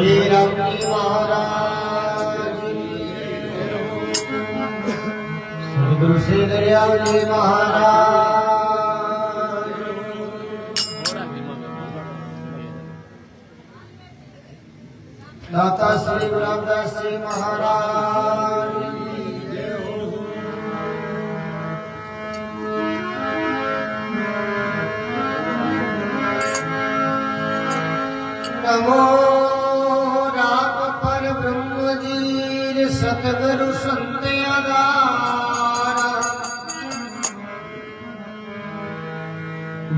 बोले राम जी महाराज सदगुरु श्री दयाल जी महाराज दाता श्री गुलाबदास जी महाराज नमो राम पर ब्रह्म जी सतगुरु संत अगारा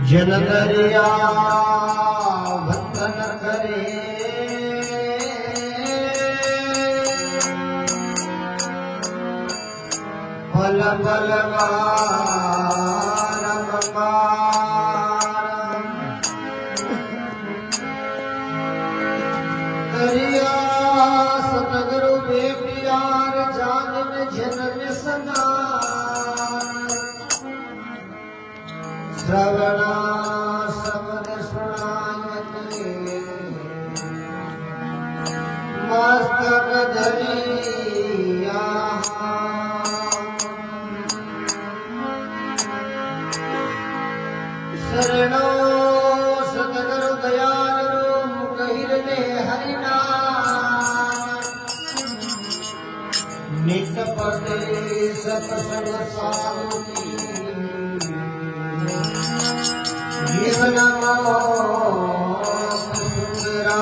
जन दरिया भक्तन करे बल दरिया सतगुरु बेपियार जान में जन्म स्नान श्रवणा शब्द सुनायते मस्तक धरिया शरणो सतगुरु दयाल रूप हिरणे हरिनाम नित पदे सतसंग साधुकी जीवन सुंदरा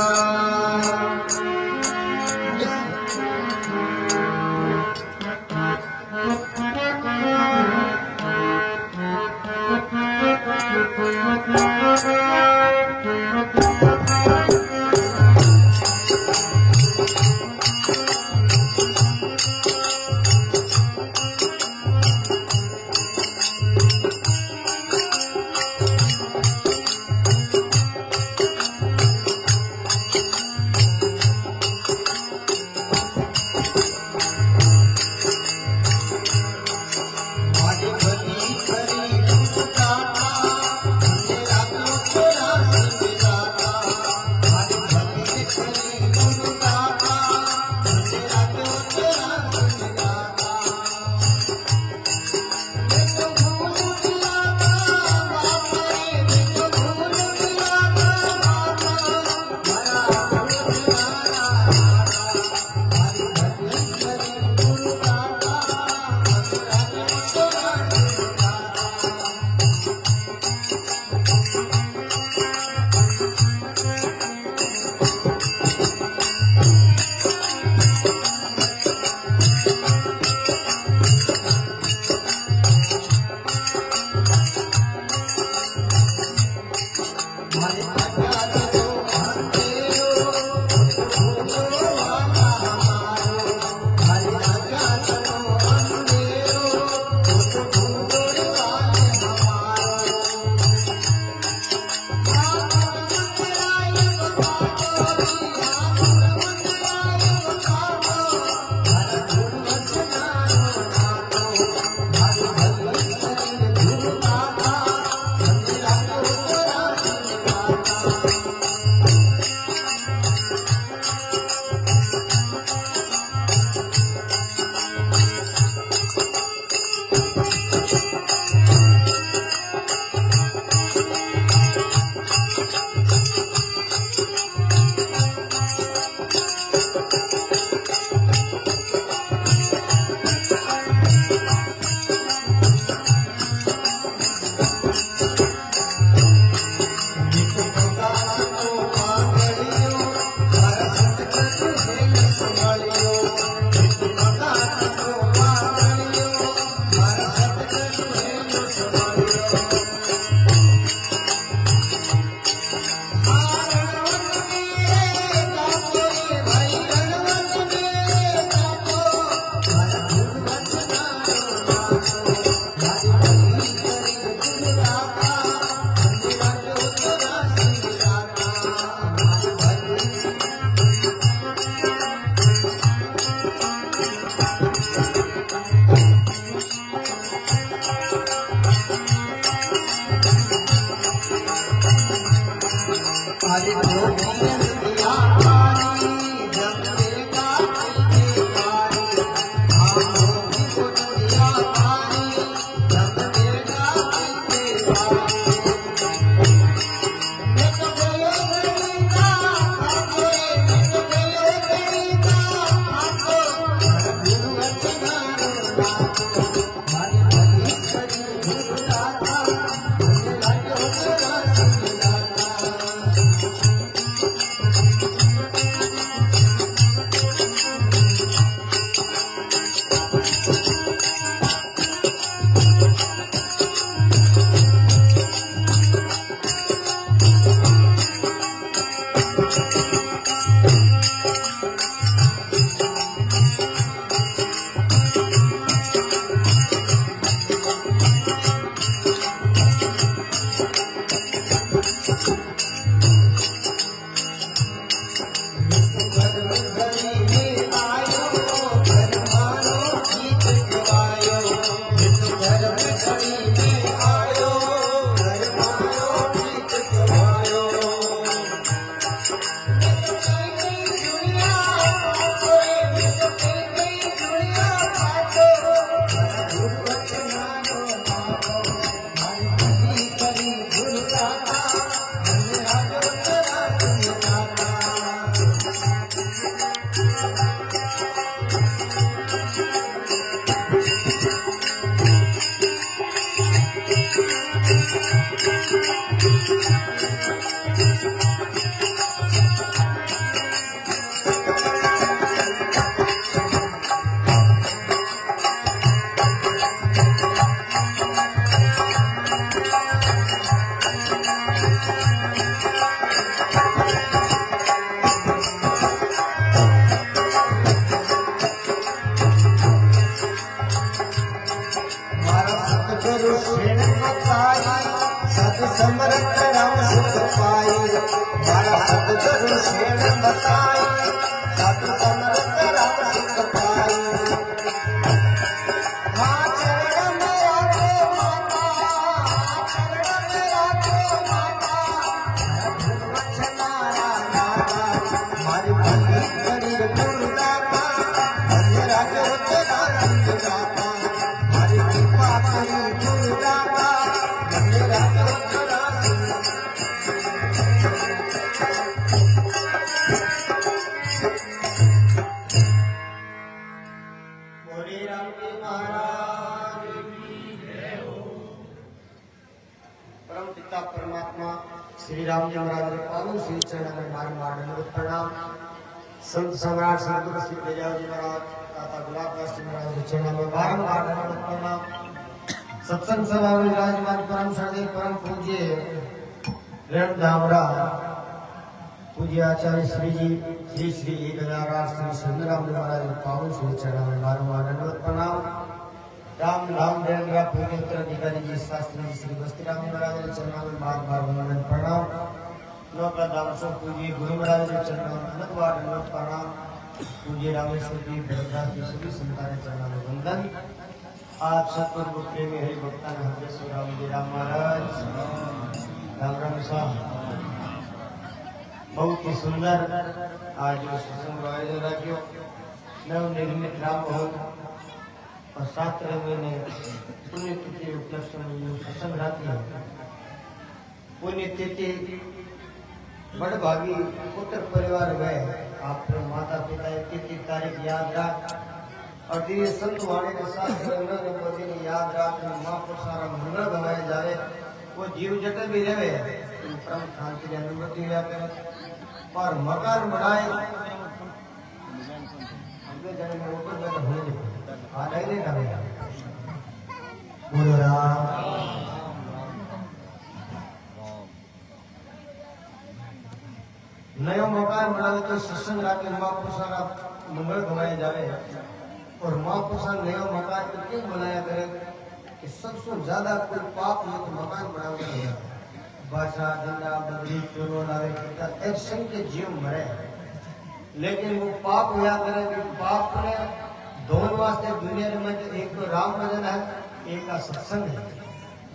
समर्थ राम सुख पाई मारा सतगुरु शेण बताई साधु समर्थ राम सुख पाई हाँ चरण मेरा को माता चरण मेरा को माता वचनाया नाता मारी भली करी गुरुदाता अंधेरा के तेरा रंग जाता मारी कृपा करी गुरुदाता अंधेरा के तेरा बोले राम जी महाराज की जय हो। परम पिता परमात्मा श्री राम जी महाराज के पावन श्री चरण में बारंबार दंडवत प्रणाम। संत सम्राट सदगुरु श्री दयाल जी महाराज दाता गुलाबदास जी महाराज के चरणों में बारंबार दंडवत प्रणाम। सत्संग सभा में विराजमान परम श्रद्धेय परम पूज्य रेणु धामरा पूज्य आचार्य श्री जी श्री श्री 1008 श्री सुंदराम जी महाराज के पावन श्री चरणों में बारंबार दंडवत प्रणाम। राम राम देवरा पूज्य उत्तराधिकारी जी शास्त्री जी श्री बस्तीराम जी महाराज के चरणों में बार-बार वंदन प्रणाम। नौका दाम सो पूज्य गुरु महाराज के चरणों में अनंत बार दंडवत प्रणाम। पूज्य रामेश्वर जी भरतदास जी सभी संतान के चरणों में वंदन। आप सतगुरु प्रेमी हरि भक्तान हृदय राम जी राम महाराज राम राम साहब बहुत ही सुंदर आज सत्संग आयोजन रखियो नवनिर्मित राम भवन और 7 महीने पुण्यतिथि उपलक्ष्य में सत्संग राखी है। पुण्यतिथि बड़भागी पुत्र परिवार गए आप माता पिता तिथि तारीख याद रख और दिव्य संत वाणी के साथ याद रख माँ को सारा मंगल गवाए जावे वो जीव जगत भी रहे परम शांति की अनुभूति हुआ करे और मकान बनाए बोलो राम नयो मकान बनावे तो सत्संग राखे माँ को सारा मंगल गवाए जावे और माँ को सारा नयो मकान तो क्यों बनाया करे कि सबसे ज्यादा कोई पाप युक्त मकान बनावे बादशाह जिंदा बदली चोरों लावे एक संग के जीव मरे लेकिन वो पाप हुआ करे कि पाप ने दोनों वास्ते दुनिया में एक तो राम भजन है एक का सत्संग है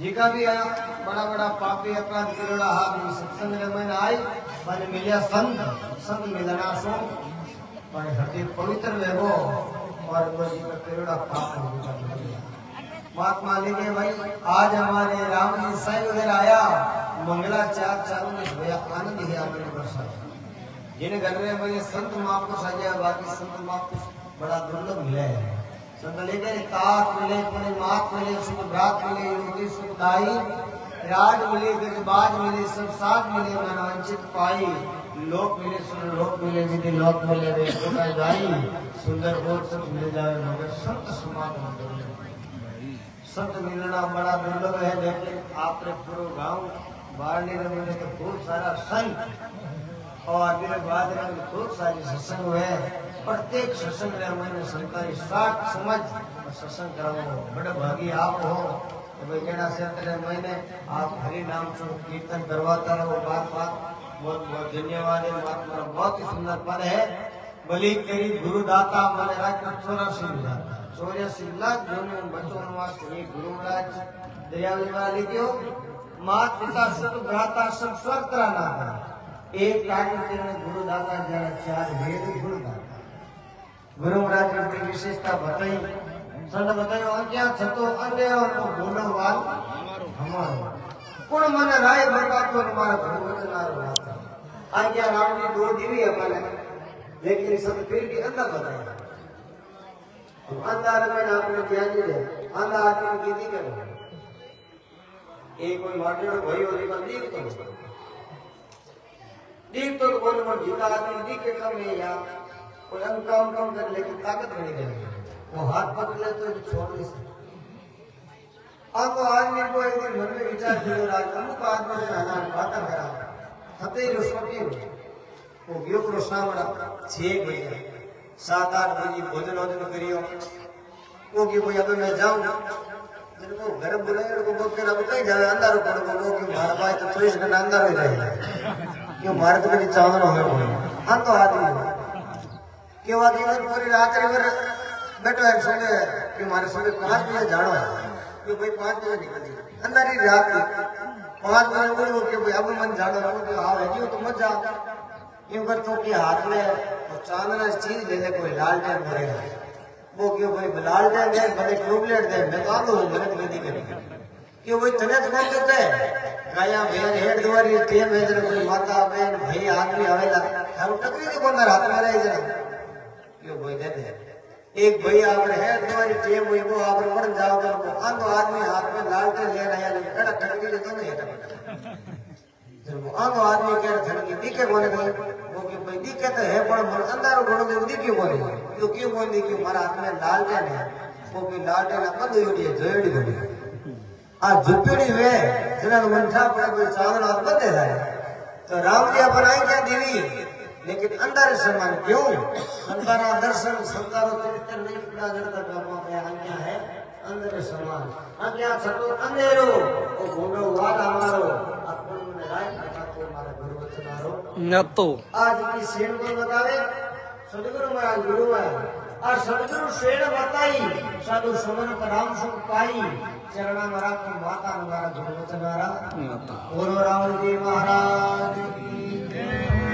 जिका भी आया बड़ा बड़ा पापी अपराध करेड़ा हाथ सत्संग में आई मैंने मिलिया संत संत मिलना सो पर हृदय पवित्र रहो और वो जी का करेड़ा पाप महात्मा लिखे भाई आज हमारे राम जी साईं वगैरह आया मंगलाचार चारों में भैया आनंद है आपने वर्षा जिन घर में मुझे संत महापुरुष आ गया बाकी संत महापुरुष बड़ा दुर्लभ मिला है संत लेकर तात मिले पुण्य मात मिले सुख भ्रात मिले योगी सुखदाई राज मिले गजबाज मिले सब साथ मिले मन वंचित पाई लोक मिले सुन लोक मिले विधि लोक मिले रे कोटा जाई सुंदर और सब मिल जाए मगर संत समागम दुर्लभ संत मिलना बड़ा दुर्लभ है लेकिन आपने पूरा गांव बाहर नहीं रहे तो बहुत सारा संत और अगले बाद में बहुत सारी सत्संग हुए प्रत्येक सत्संग में मैंने संताई साथ समझ सत्संग कराओ बड़े भागी आप हो तो वैकेड़ा से मैंने आप हरि नाम से कीर्तन करवाता रहो बात बात बहुत बहुत धन्यवाद है महात्मा बहुत ही सुंदर पद है बलि करी गुरुदाता मैंने राज 84 लाख जो बच्चों वास्ते गुरु महाराज दयाल वाली क्यों मात पिता सुख भ्राता सब स्वर्ग ना एक कार्य में गुरुदाता जरा 4 वेद गुरुदाता गुरु महाराज की विशेषता बताई संत बतायो क्या छतो अन्य और बोलो वाल हमारो कोण मन राय बता तो हमारा भगवत नारो आज्ञा राम की 2 दीवी अपने लेकिन सब फिर भी अंधा बताया अंधार में आपने ध्यान दे अंधा आदमी की दी करो एक कोई मार्टिनो भाई और एक दीप तो बोल मत जीता आदमी दी के कम है या कोई कम कर लेकिन ताकत नहीं देगी वो हाथ पकड़ ले तो छोड़ नहीं सकते अब आदमी को एक दिन मन में विचार किया राज अमुक आदमी से हजान बातें करा हते रोशनी वो गयो रोशना बड़ा 6 बजे 7-8 बजे भोजन करियो वो कि भाई अब मैं जाऊं जिनको घर बुलाए उनको बोल के अब कहीं जावे अंदर पड़ बोलो कि मारा भाई तो 24 घंटा अंदर ही रहे क्यों मारे तो कभी चावल हो गए हाँ तो आदमी क्यों आदमी पूरी रात भर बैठो है सुने कि हमारे सुबह 5 बजे जाना है क्यों भाई 5 बजे निकल अंदर ही रात 5 बजे बोलो कि भाई अब मन जाना हो कि हाँ है तो मत जा क्यों कर तो कि हाथ में तो चांदना चीज ले ले कोई लालटेन भरेगा वो क्यों भाई लालटेन दे भले ट्यूबलाइट दे मैं तो आ दो मेहनत विधि करेंगे क्यों भाई तने तो कौन देते हैं गाया बहन हेड दुआरी टेम है जरा कोई माता बहन भाई आदमी आवेला हम टकरी के बंदर हाथ में रहे जरा क्यों भाई देते एक भाई आवर है तुम्हारी टेम हुई वो आवर मर जाओ कर अंध आदमी हाथ में लालटेन ले रहा है एड़ा टकरी के दोनों हेटा जब अंध आदमी के धड़की दिखे कोने गए वो कि भाई दिखे तो है पर मन अंदर घोड़ो दे दिखे बोले क्यों क्यों बोल दी कि हमारा हाथ में लालटेन है वो कि लालटेन बंद हुई है जोड़ी घोड़ी आ झुपड़ी वे जना मनठा पड़ा कोई चावल हाथ बंदे है तो राम जी अपन आई क्या देवी लेकिन अंदर सम्मान क्यों संताना दर्शन संतानो चरित्र नहीं पड़ा जड़ता कर्मों पे आज्ञा है अंदर सम्मान आज्ञा छतो अंधेरो ओ घोड़ो वाला मारो अपन ने राय कथा को मारा गुरु वचनारो न तो आज की सेन को बतावे सदगुरु महाराज गुरु है और सदगुरु सेन बताई साधु समन का राम सुख पाई चरणा मरा को माता नगारा गुरु वचनारा बोलो राम जी महाराज की जय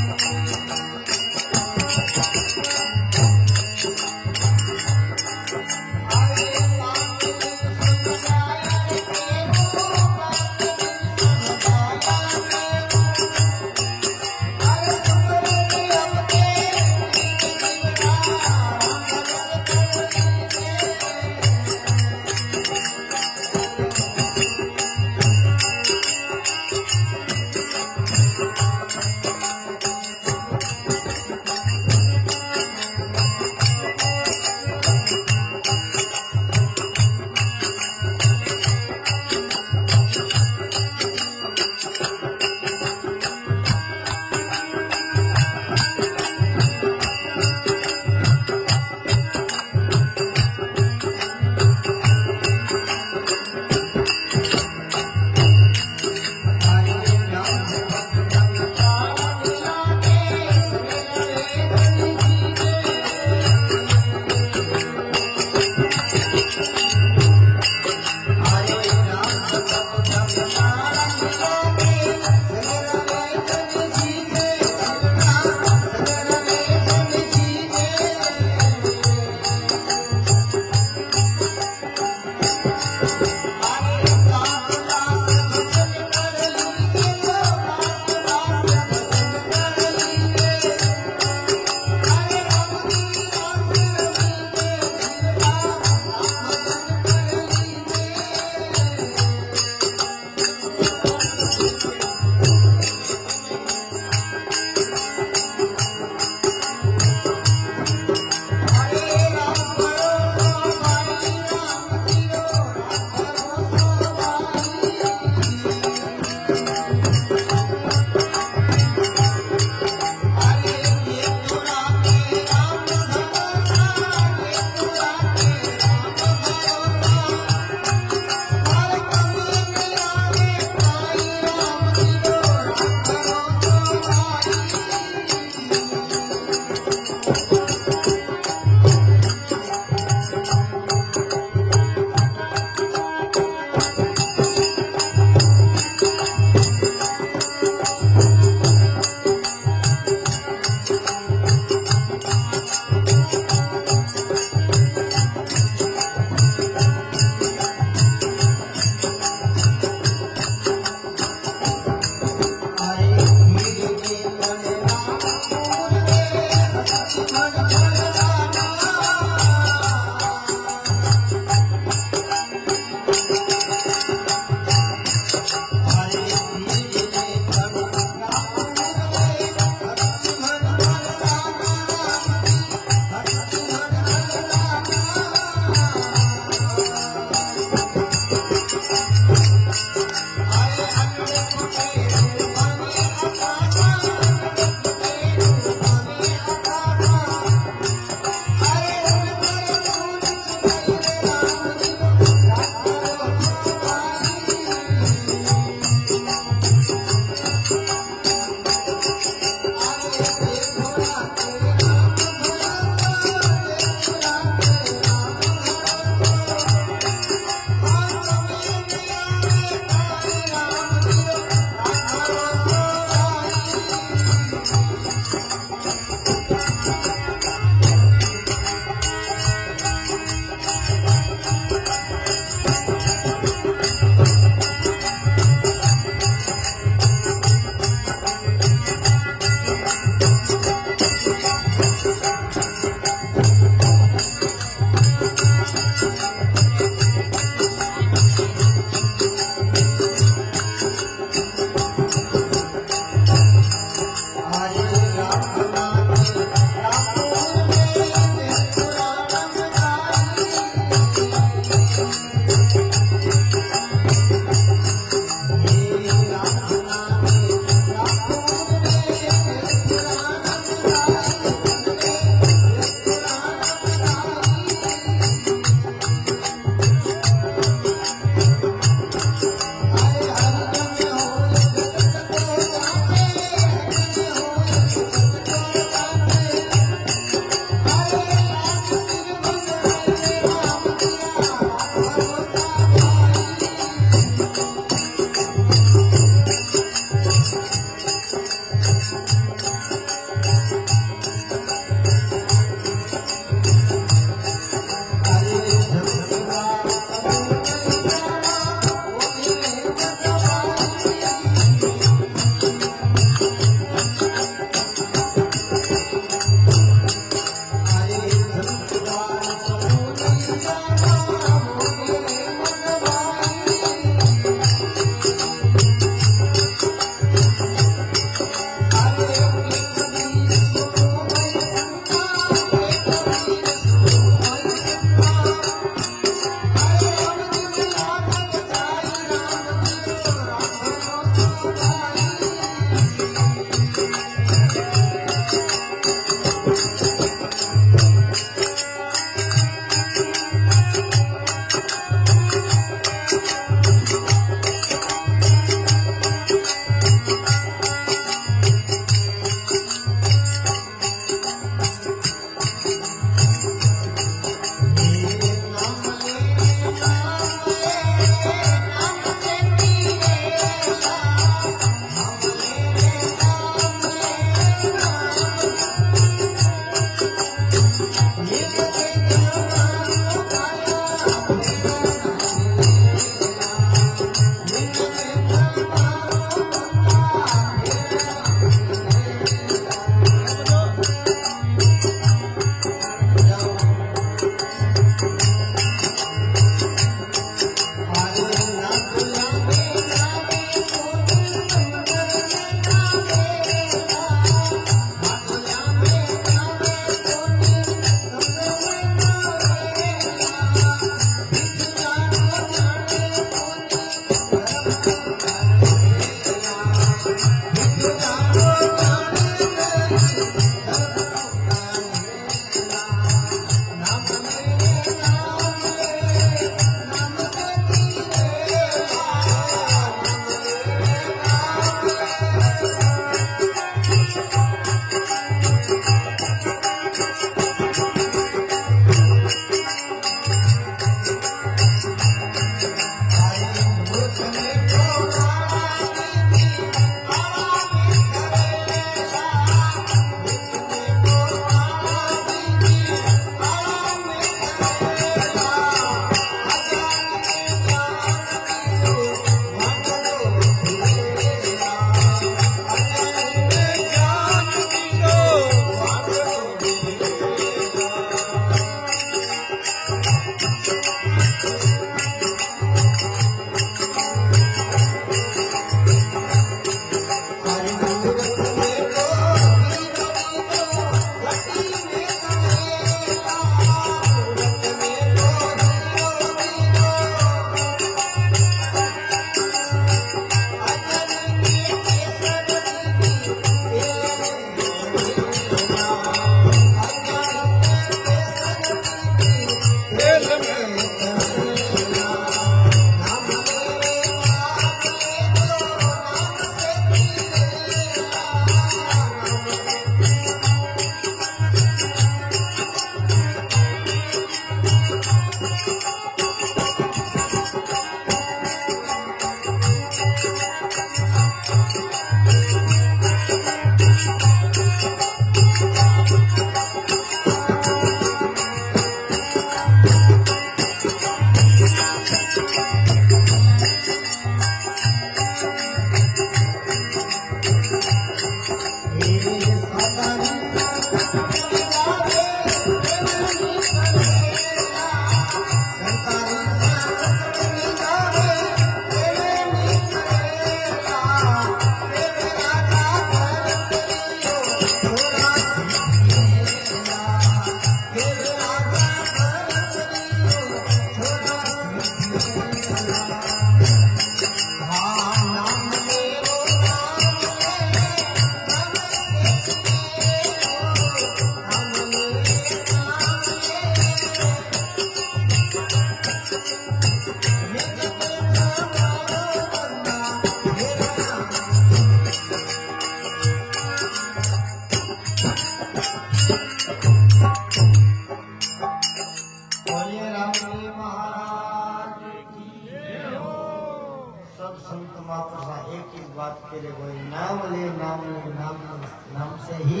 नाम से ही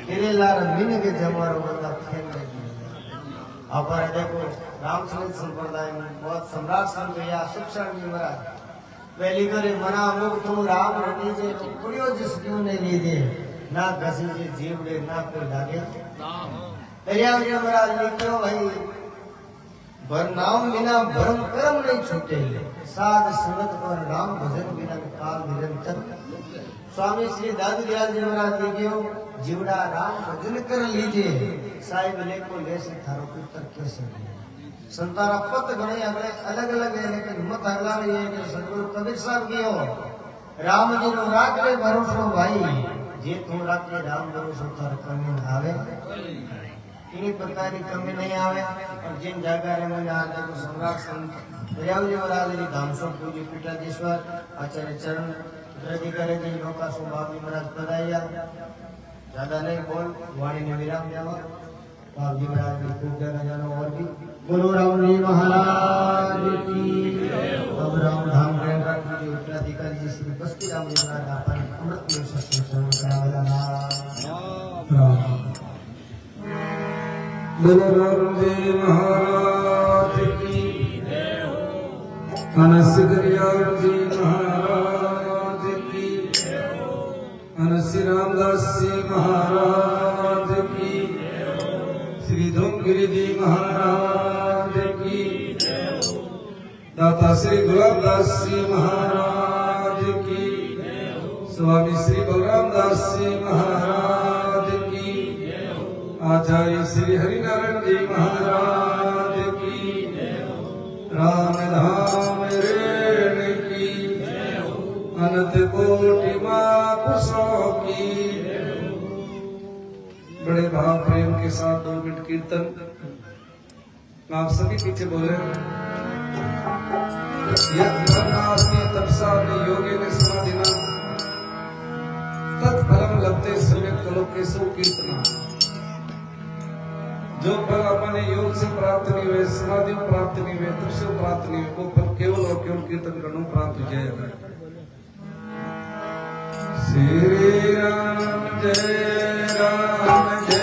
किरेलार मीन के जमारो बंदा खेल रही अपर देखो रामचंद्र संप्रदाय में बहुत सम्राट संत या शिक्षण जी महाराज पहली करे मना मुख तुम राम रटी जे कुड़ियो जिस क्यों ने लीजे ना घसी जे जीवड़े ना कोई लागे दरिया जी महाराज लिखो भाई भर नाम बिना भरम कर्म नहीं छूटे साध संगत और राम भजन बिना काल निरंतर स्वामी श्री दादू दयाल जी महाराज लिखियो जीवड़ा राम भजन कर लीजिए साहिब लेको लेसे थारो पुत्र कैसे संतारा पत गणे अगले अलग अलग है लेकिन मत अगला ये कि सदगुरु कबीर साहब कियो राम जी नो राखले भरोसो भाई जे तू राखे राम भरोसो थार कमी न आवे इन्हीं प्रकार की कमी नहीं आवे और जिन जगह रे मन आने को सम्राट संत दयाल जी महाराज जी धामसो पूज्य पीठाधीश्वर आचार्य चरण अधिकारी जी नौका सुबाबी महाराज पधारिया ज्यादा नहीं बोल वाणी ने विराम दिया बाप जी महाराज की खूब जगह जानो और भी बोलो राम जी महाराज की अब राम धाम रहेगा पूज्य उत्तराधिकारी जी श्री बस्ती राम जी महाराज अपन अमृत में सत्संग करावेला बोलो राम जी महाराज की अनस्य करियाल जी महाराज की अनस्य रामदास जी महाराज की श्री धूमगिरी जी महाराज की दाता श्री गुलाबदास जी महाराज की स्वामी श्री बलराम दास जी महाराज की आचार्य श्री हरिनारायण जी महाराज की राम धाम रेण की अनंत कोटि महापुरुषों की। बड़े भाव प्रेम के साथ 2 मिनट कीर्तन आप सभी पीछे बोले तपसा योगे समाधिना तत्फलम लभते सम्यक कलो केशव कीर्तना। जो फल अपने योग से प्राप्त नहीं हुए, समाधि में प्राप्त नहीं हुए, तप से प्राप्त नहीं हुए, वो फल केवल और केवल कीर्तन करने प्राप्त हो जाएगा। श्री राम जय राम जय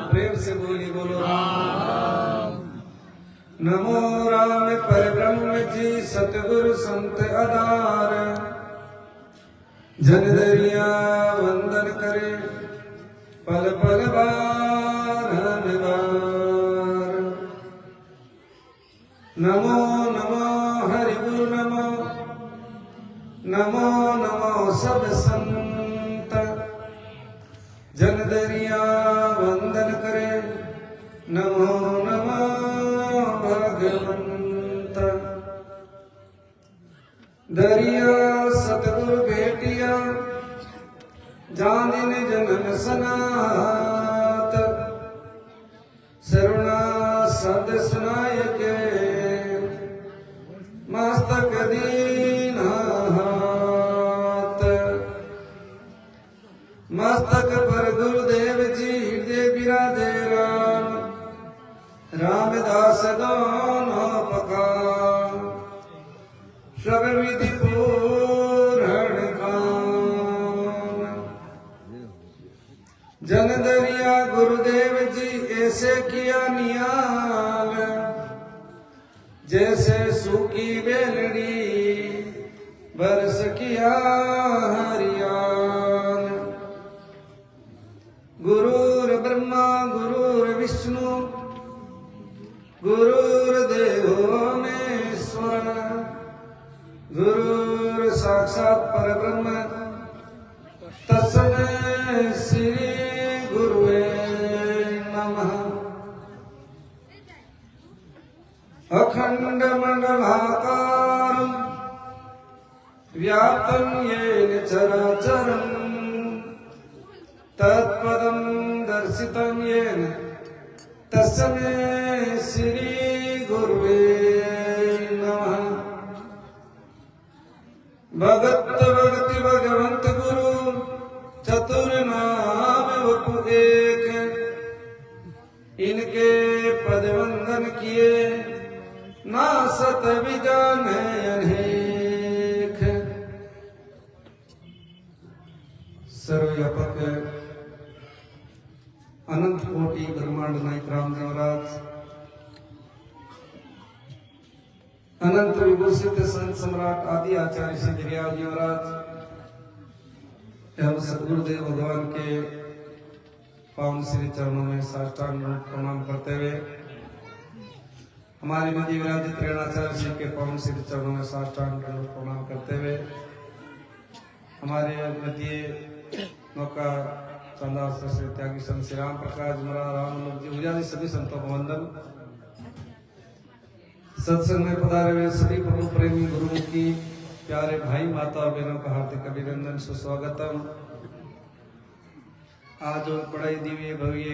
प्रेम से बोली बोलो नमो राम परब्रह्म जी सतगुरु संत आधार जन दरिया वंदन करे पल पल बार नमो नमो हरि गुरु नमो नमो नमो सब संत जन दरिया वंदन करे नमो नमो भगवंत दरिया सतगुरु भेटिया जानिन जनन सनात सरुणा सद सुनाय के मस्तक दीना हाथ मस्तक पर गुरुदेव जी हृदय बिराजे राम रामदास दोनों पकार श्रवण विधि पूर्ण कान जन दरिया गुरुदेव जी ऐसे किया नियाल जैसे सूखी बेलड़ी बरस किया हरियाल गुरुर ब्रह्मा गुरुर विष्णु गुरुर्देवो महेश्वर गुरुर साक्षात परब्रह्म तस्मै श्री गुरुवे नमः अखंड मंडलाकारं व्याप्तं येन चराचरं तत्पदं दर्शितं येन तस्मै श्री गुरुवे नमः भगत भक्ति भगवंत गुरु चतुर नाम वपु एक इनके पद वंदन किए ना सत विजान अनेक सर्वव्यापक अनंत कोटि ब्रह्मांड नायक रामदेव महाराज अनंत विभूषित संत सम्राट आदि आचार्य श्री दरियाव जी महाराज एवं सदगुरुदेव भगवान के पावन श्री चरणों में साष्टांग प्रणाम करते हुए हमारे मध्य विराजित रेणाचार्य श्री के पावन श्री चरणों में साष्टांग प्रणाम करते हुए हमारे मध्य नौका चंदा से त्यागी संत श्री राम प्रकाश महाराज राम जी पूजा सभी संतों को वंदन सत्संग में पधारे हुए सभी प्रभु प्रेमी गुरुमुखी प्यारे भाई माता और बहनों का हार्दिक अभिनंदन सुस्वागतम। आज बड़ा ही दिव्य भव्य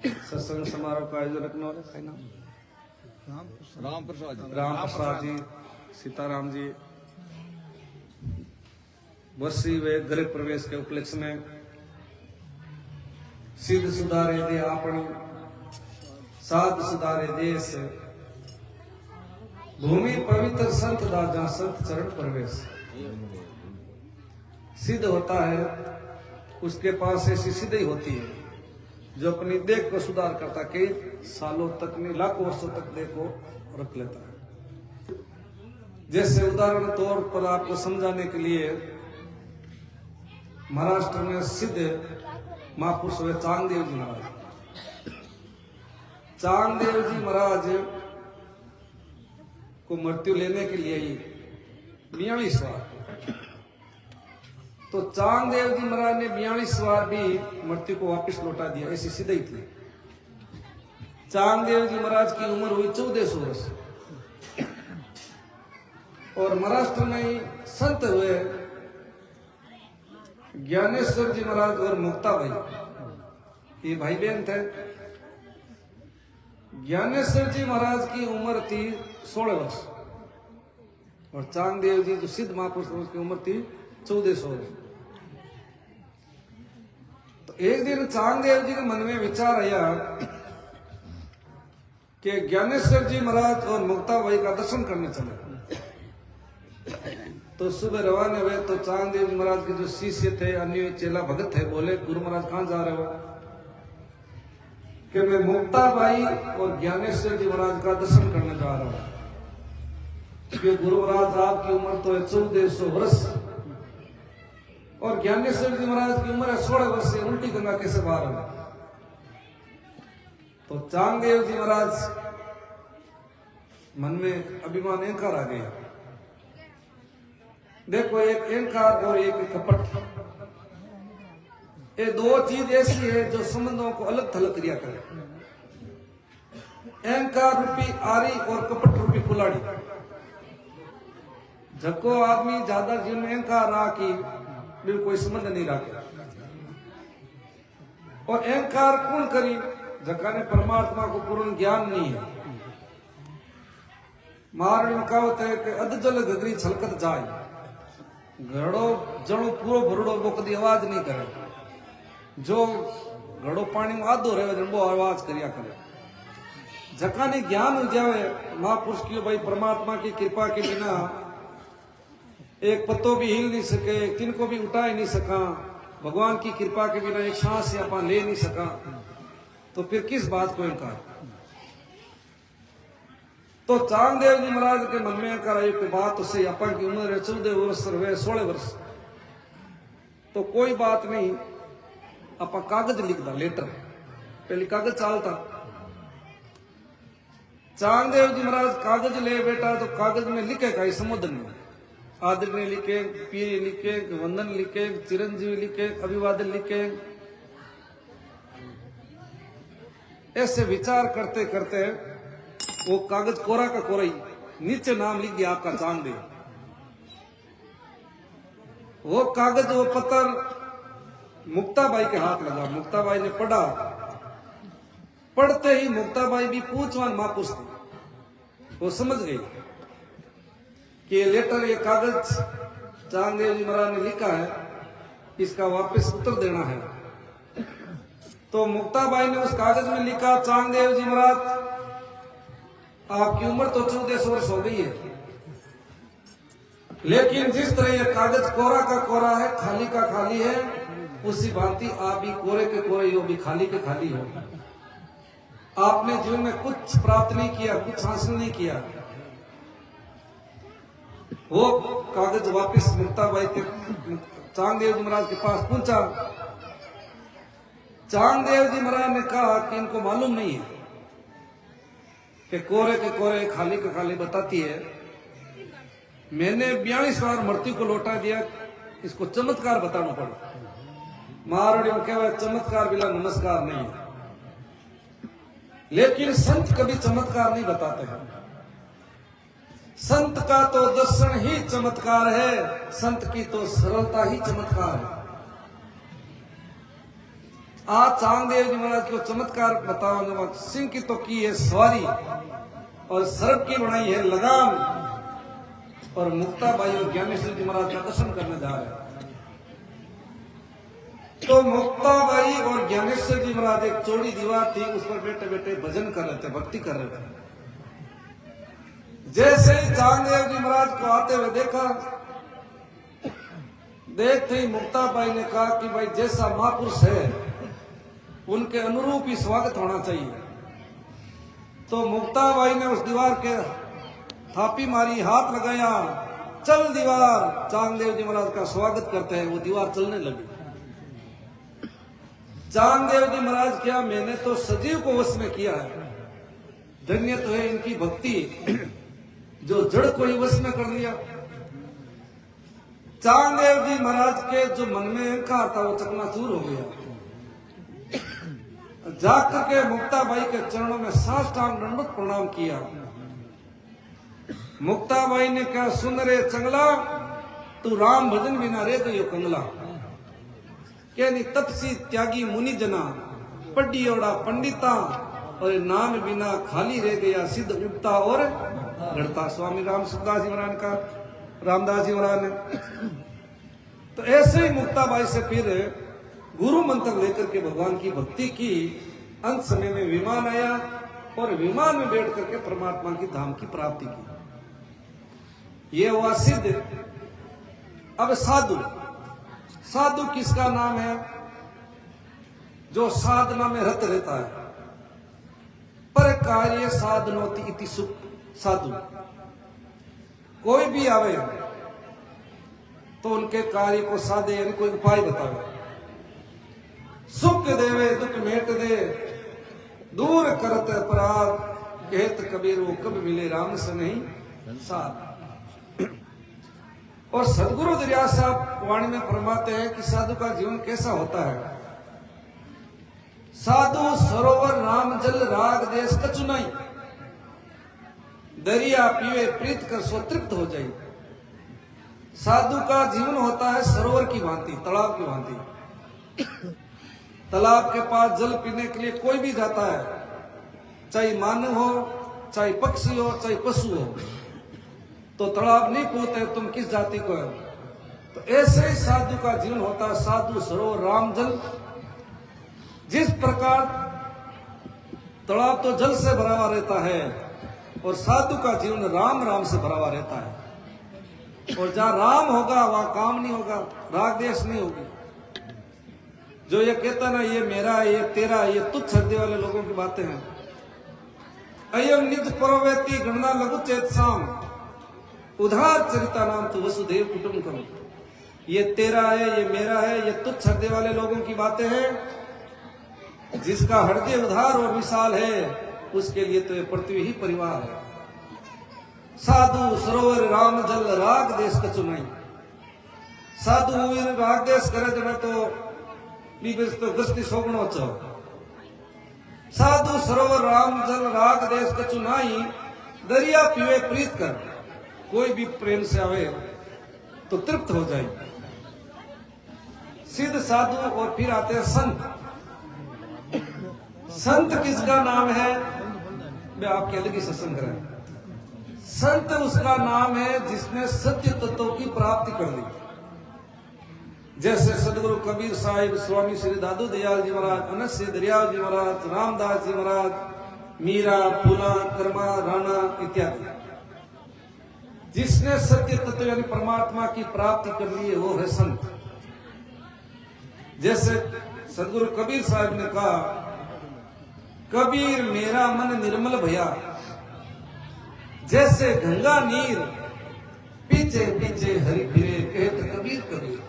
सत्संग समारोह का आयोजन रखने वाले राम प्रसाद जी सीताराम जी वर्षी वे गृह प्रवेश के उपलक्ष्य में सिद्ध सुधारे दे आपण साध सुधारे देश भूमि पवित्र संत दादा संत चरण प्रवेश सिद्ध होता है उसके पास ऐसी सिद्धि होती है जो अपनी देह को सुधार करता कई सालों तक नहीं लाखों वर्षों तक देह को रख लेता है। जैसे उदाहरण तौर पर आपको समझाने के लिए महाराष्ट्र में सिद्ध महापुरुष हुए चांगदेव जी महाराज। चांगदेव जी महाराज को मृत्यु लेने के लिए ही 42 बार तो चांगदेव जी महाराज ने 42 बार भी मृत्यु को वापस लौटा दिया। ऐसी सिद्धि थी। चांगदेव जी महाराज की उम्र हुई 1400 वर्ष और महाराष्ट्र में ही संत हुए ज्ञानेश्वर जी महाराज और मुक्ताबाई ये भाई बहन थे। ज्ञानेश्वर जी महाराज की उम्र थी 16 वर्ष और चांगदेव जी जो सिद्ध महापुरुष उसकी उम्र थी 1400 वर्ष। तो एक दिन चांगदेव जी के मन में विचार आया कि ज्ञानेश्वर जी महाराज और मुक्ताबाई का दर्शन करने चले। तो सुबह रवाना हुए तो चांगदेव जी महाराज के जो शिष्य थे अन्य चेला भगत थे बोले गुरु महाराज कहाँ जा रहे हो? कि मैं मुक्ताबाई और ज्ञानेश्वर जी महाराज का दर्शन करने जा रहा हूं। कि गुरु महाराज आपकी उम्र तो है 1400 वर्ष और ज्ञानेश्वर जी महाराज की उम्र है 16 वर्ष से उल्टी गंगा कैसे बाहर है। तो चांगदेव जी महाराज मन में अभिमान अहंकार आ गया। देखो, एक अहंकार और एक कपट, ये दो चीज ऐसी है जो संबंधों को अलग थलग क्रिया करे। अहंकार रूपी आरी और कपट रूपी कुलाड़ी। जको आदमी ज्यादा जीवन में अहंकार रहा कि बिल्कुल कोई संबंध नहीं रखे और अहंकार कौन करी जका ने परमात्मा को पूर्ण ज्ञान नहीं है। महाराज में कहावत है कि अध जल गगरी छलकत जाए, घड़ो जड़ो पूरो भरड़ो वो कभी आवाज नहीं करे। जो घड़ो पानी में आधो रहे वो आवाज करिया करे। जका ने ज्ञान हो जावे महापुरुष की भाई परमात्मा की कृपा के बिना एक पत्तो भी हिल नहीं सके, तिनको भी उठा ही नहीं सका, भगवान की कृपा के बिना एक सांस या अपन ले नहीं सका, तो फिर किस बात को इनकार। तो चांगदेव जी महाराज के मन में कर एक बात उससे अपन की उम्र है 14 वर्ष 16 वर्ष, तो कोई बात नहीं, अपन कागज लिख दा, लेटर पहले कागज चालता। चांगदेव जी महाराज कागज ले बेटा तो कागज में लिखे का संबोधन में आदरणीय लिखे, पीर लिखे, वंदन लिखे, चिरंजीवी लिखे, अभिवादन लिखे। ऐसे विचार करते करते वो कागज कोरा का कोरा ही नीचे नाम लिख दिया आपका चांगदेव। वो कागज वो पत्र मुक्ताबाई के हाथ लगा। मुक्ताबाई ने पढ़ा। पढ़ते ही मुक्ताबाई भी पूछवान महापुरुष थी, वो समझ गई कि ये लेटर, ये कागज चांगदेव जी महाराज ने लिखा है, इसका वापस उत्तर देना है। तो मुक्ताबाई ने उस कागज में लिखा, चांगदेव जी महाराज आपकी उम्र तो 1400 वर्ष हो गई है, लेकिन जिस तरह ये कागज कोरा का कोरा है, खाली का खाली है, उसी भांति आप भी कोरे के कोरे हो, भी खाली के खाली हो। आपने जीवन में कुछ प्राप्त नहीं किया, कुछ हासिल नहीं किया। वो कागज वापस मुक्ताबाई के चांगदेव जी महाराज के पास पहुंचा। चांगदेव जी महाराज ने कहा कि इनको मालूम नहीं है कि कोरे के कोरे खाली के खाली बताती है। मैंने 42 बार मृत्यु को लौटा दिया, इसको चमत्कार बताना पड़ा। महाराणी में कहवा चमत्कार बिना नमस्कार नहीं है। लेकिन संत कभी चमत्कार नहीं बताते हैं। संत का तो दर्शन ही चमत्कार है, संत की तो सरलता ही चमत्कार है। आज चांगदेव जी महाराज को चमत्कार बताओ, सिंह की तो की है सवारी और सर्प की बनाई है लगाम, और मुक्ताबाई और ज्ञानेश्वर जी महाराज का दर्शन करने जा रहे हैं। तो मुक्ताबाई और ज्ञानेश्वर जी महाराज एक चौड़ी दीवार थी, उस पर बैठे बैठे भजन कर रहे थे, भक्ति कर रहे थे। जैसे ही चांगदेव जी महाराज को आते हुए देखा, देखते ही मुक्ताबाई ने कहा कि भाई जैसा महापुरुष है उनके अनुरूप ही स्वागत होना चाहिए। तो मुक्ताबाई ने उस दीवार के थापी मारी, हाथ लगाया, चल दीवार, चांगदेव जी महाराज का स्वागत करते हैं। वो दीवार चलने लगी। चांगदेव जी महाराज क्या, मैंने तो सजीव को वश में किया है, धन्य तो है इनकी भक्ति जो जड़ को ही वश में कर लिया। चांगदेव जी महाराज के जो मन में अहंकार था वो चकनाचूर हो गया। जाकर के मुक्ताबाई के चरणों में साष्टांग दंडवत प्रणाम किया। मुक्ताबाई ने कहा, सुन रे चंगला, तू राम भजन बिना रे गयो कंगला। कहनी तपसी त्यागी मुनि जना, पढ़ी ओड़ा पंडिता, और नाम बिना खाली रह गया सिद्ध उगता और गढ़ता। स्वामी राम सुखदास जी महाराज का, रामदास जी महाराज ने। तो ऐसे ही मुक्ताबाई से फिर गुरु मंत्र लेकर के भगवान की भक्ति की। अंत समय में विमान आया और विमान में बैठ करके परमात्मा की धाम की प्राप्ति की। ये हुआ सिद्ध। अब साधु, साधु किसका नाम है? जो साधना में रत रहता है। पर कार्य साधनोति इति सुख साधु। कोई भी आवे तो उनके कार्य को साधे यानी कोई उपाय बतावे। सुख देवे दुख मेट दे, दूर करत अपराध, कहत कबीर वो कब मिले राम से नहीं साथ। और सदगुरु दरिया साहब वाणी में फरमाते हैं कि साधु का जीवन कैसा होता है। साधु सरोवर राम जल राग देश कछु नहीं, दरिया पीवे प्रीत कर सो तृप्त हो जाए। साधु का जीवन होता है सरोवर की भांति, तालाब की भांति। तालाब के पास जल पीने के लिए कोई भी जाता है, चाहे मानव हो, चाहे पक्षी हो, चाहे पशु हो, तो तालाब नहीं पूछते तुम किस जाति को हो। तो ऐसे ही साधु का जीवन होता है। साधु सरोवर राम जल, जिस प्रकार तालाब तो जल से भरा हुआ रहता है और साधु का जीवन राम राम से भरा हुआ रहता है। और जहां राम होगा वहां काम नहीं होगा, राग देश नहीं होगी। जो ये कहता ना ये मेरा है, ये तेरा है, ये तुच्छ हृदय वाले लोगों की बातें हैं। अयम निज परोवेती गणना लघु चेत साम, उधार चरिता नाम तो वसुदेव कुटुंबकम। ये तेरा है, ये मेरा है, ये तुच्छ हृदय वाले लोगों की बातें हैं। जिसका हृदय उधार और विशाल है उसके लिए तो ये पृथ्वी ही परिवार है। साधु सरोवर राम जल राग देश कछु नहीं। साधु राग देश करे जब तो गस्ती सोगणो छो। साधु सरोवर राम जल राग देश कछु नहीं, दरिया पीवे प्रीत कर। कोई भी प्रेम से आवे तो तृप्त हो जाए। सिद्ध साधु और फिर आते हैं संत। संत किसका नाम है? मैं आपके अलग ही सत्संग करें। संत उसका नाम है जिसने सत्य तत्व की प्राप्ति कर ली। जैसे सदगुरु कबीर साहिब, स्वामी श्री दादू दयाल जी महाराज, अनस्य दरियाव जी महाराज, रामदास जी महाराज, मीरा, फूला, कर्मा, राणा इत्यादि। जिसने सत्य तत्व यानी परमात्मा की प्राप्ति कर ली है वो है संत। जैसे सदगुरु कबीर साहिब ने कहा, कबीर मेरा मन निर्मल भया, जैसे गंगा नीर पीछे पीछे हरि फिरे, कहते कबीर कबीर।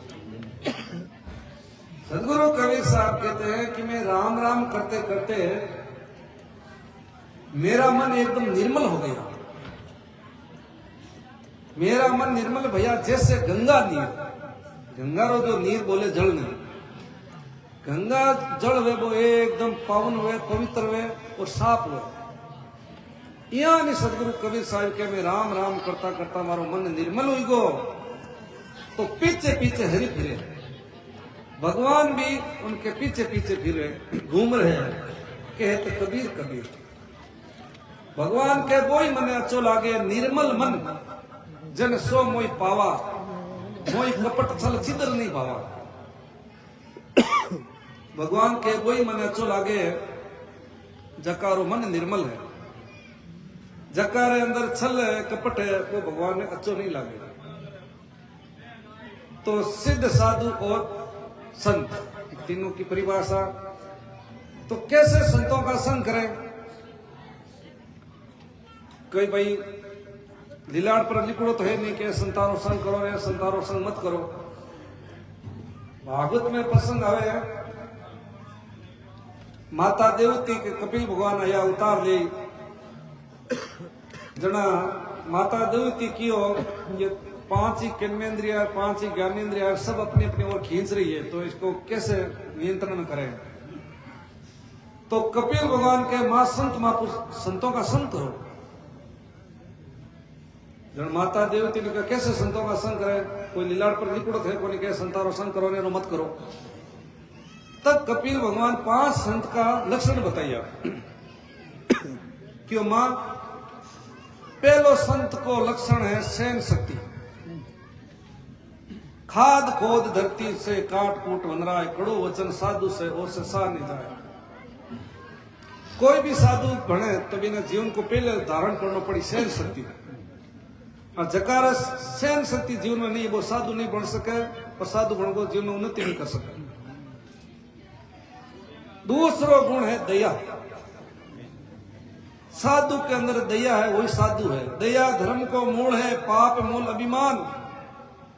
सदगुरु कबीर साहब कहते हैं कि मैं राम राम करते करते मेरा मन एकदम निर्मल हो गया। मेरा मन निर्मल भैया जैसे गंगा नीर। गंगा रो जो नीर बोले जल नहीं, गंगा जल वे वो एकदम पावन हुए, पवित्र हुए और साफ हुए। यानी सदगुरु कबीर साहब के मैं राम राम करता करता मारो मन निर्मल हुई गो, तो पीछे पीछे हरि फिरे। भगवान भी उनके पीछे पीछे फिरे, घूम रहे हैं, कहते कबीर कबीर। भगवान के वही मन अच्छो लागे, निर्मल मन जन सो मोई पावा, मोई कपट छल छिद्र नहीं पावा। भगवान के वही मन अच्छो लागे जकारो मन निर्मल है। जकारे अंदर छल है, कपट है, वो भगवान ने अच्छो नहीं लागे। तो सिद्ध साधु और संत तीनों की परिभाषा। तो कैसे संतों का संग करें? कोई भाई लीलाड़ पर लिखड़ो तो है नहीं कि संतारो संग करो या संतारो संग मत करो। भागवत में प्रसंग आवे है, माता देवती के कपिल भगवान आया उतार ले जना माता देवती की ये 5 ही कर्मेंद्रिया, 5 ही ज्ञानेंद्रिया सब अपनी अपनी ओर खींच रही है, तो इसको कैसे नियंत्रण करें? तो कपिल भगवान के मां संत महापुरुष संतों का संग करो। जब माता देवती ने कहा कैसे संतों का संग करें? कोई लीलाड़ पर लिखड़ो थे, कोई कहे संतारो संग करो ने मत करो। तब कपिल भगवान 5 संत का लक्षण बताइए क्यों मां। पहलो संत को लक्षण है सहन शक्ति। खाद खोद धरती से काट कूट वनराय, कड़ो वचन साधु से और से सा नहीं जाए। कोई भी साधु बने तो बिना जीवन को पहले धारण करना पड़ी सहन शक्ति। और जकार सहन शक्ति जीवन में नहीं, वो साधु नहीं बन सके और साधु बन को जीवन में उन्नति नहीं कर सके। दूसरा गुण है दया। साधु के अंदर दया है, वही साधु है। दया धर्म को मूल है, पाप मूल अभिमान।